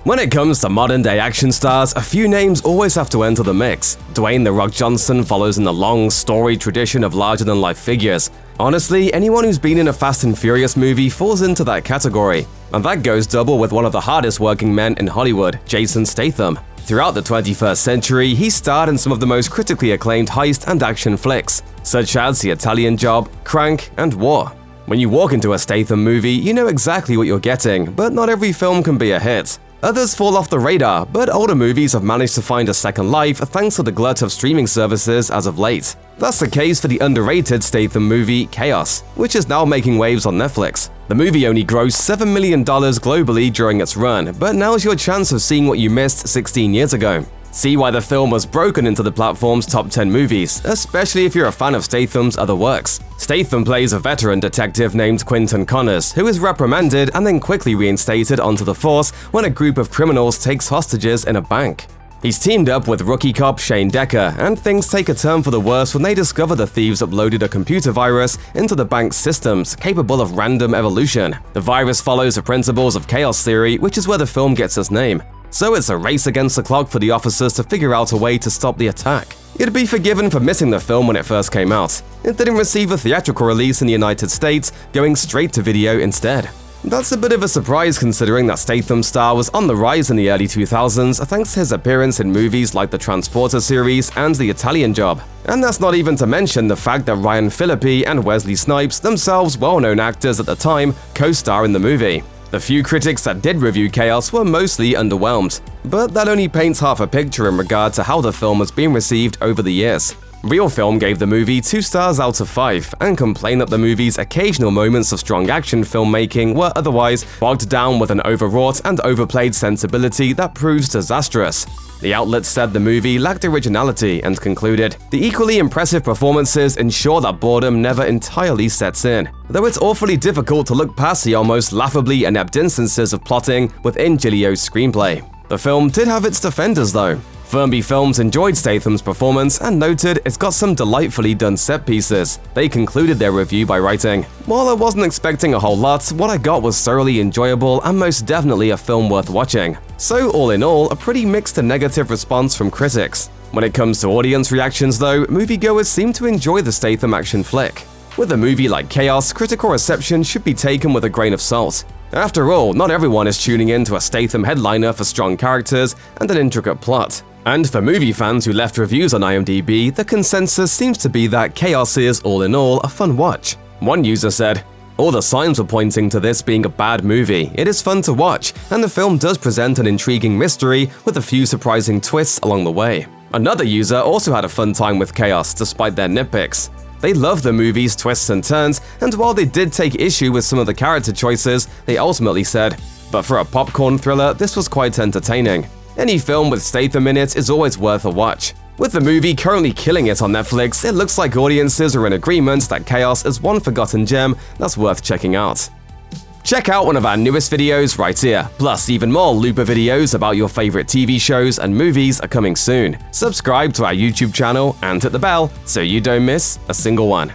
When it comes to modern-day action stars, a few names always have to enter the mix. Dwayne "The Rock" Johnson follows in the long, storied tradition of larger-than-life figures. Honestly, anyone who's been in a Fast and Furious movie falls into that category. And that goes double with one of the hardest-working men in Hollywood, Jason Statham. Throughout the 21st century, he starred in some of the most critically acclaimed heist and action flicks, such as The Italian Job, Crank, and War. When you walk into a Statham movie, you know exactly what you're getting, but not every film can be a hit. Others fall off the radar, but older movies have managed to find a second life thanks to the glut of streaming services as of late. That's the case for the underrated Statham movie Chaos, which is now making waves on Netflix. The movie only grossed $7 million globally during its run, but now's your chance of seeing what you missed 16 years ago. See why the film was broken into the platform's top 10 movies, especially if you're a fan of Statham's other works. Statham plays a veteran detective named Quentin Connors, who is reprimanded and then quickly reinstated onto the force when a group of criminals takes hostages in a bank. He's teamed up with rookie cop Shane Decker, and things take a turn for the worse when they discover the thieves uploaded a computer virus into the bank's systems, capable of random evolution. The virus follows the principles of chaos theory, which is where the film gets its name. So it's a race against the clock for the officers to figure out a way to stop the attack. You'd be forgiven for missing the film when it first came out. It didn't receive a theatrical release in the United States, going straight to video instead. That's a bit of a surprise considering that Statham's star was on the rise in the early 2000s thanks to his appearance in movies like the Transporter series and The Italian Job. And that's not even to mention the fact that Ryan Phillippe and Wesley Snipes, themselves well-known actors at the time, co-star in the movie. The few critics that did review Chaos were mostly underwhelmed, but that only paints half a picture in regard to how the film has been received over the years. Real Film gave the movie 2 stars out of 5 and complained that the movie's occasional moments of strong action filmmaking were otherwise bogged down with an overwrought and overplayed sensibility that proves disastrous. The outlet said the movie lacked originality and concluded, "The equally impressive performances ensure that boredom never entirely sets in, though it's awfully difficult to look past the almost laughably inept instances of plotting within Giglio's screenplay." The film did have its defenders though. Fernby Films enjoyed Statham's performance and noted it's got some delightfully done set pieces. They concluded their review by writing, "While I wasn't expecting a whole lot, what I got was thoroughly enjoyable and most definitely a film worth watching." So all in all, a pretty mixed to negative response from critics. When it comes to audience reactions though, moviegoers seem to enjoy the Statham action flick. With a movie like Chaos, critical reception should be taken with a grain of salt. After all, not everyone is tuning in to a Statham headliner for strong characters and an intricate plot. And for movie fans who left reviews on IMDb, the consensus seems to be that Chaos is, all in all, a fun watch. One user said, "All the signs were pointing to this being a bad movie. It is fun to watch, and the film does present an intriguing mystery with a few surprising twists along the way." Another user also had a fun time with Chaos, despite their nitpicks. They loved the movie's twists and turns, and while they did take issue with some of the character choices, they ultimately said, "But for a popcorn thriller, this was quite entertaining. Any film with Statham in it is always worth a watch." With the movie currently killing it on Netflix, it looks like audiences are in agreement that Chaos is one forgotten gem that's worth checking out. Check out one of our newest videos right here. Plus, even more Looper videos about your favorite TV shows and movies are coming soon. Subscribe to our YouTube channel and hit the bell so you don't miss a single one.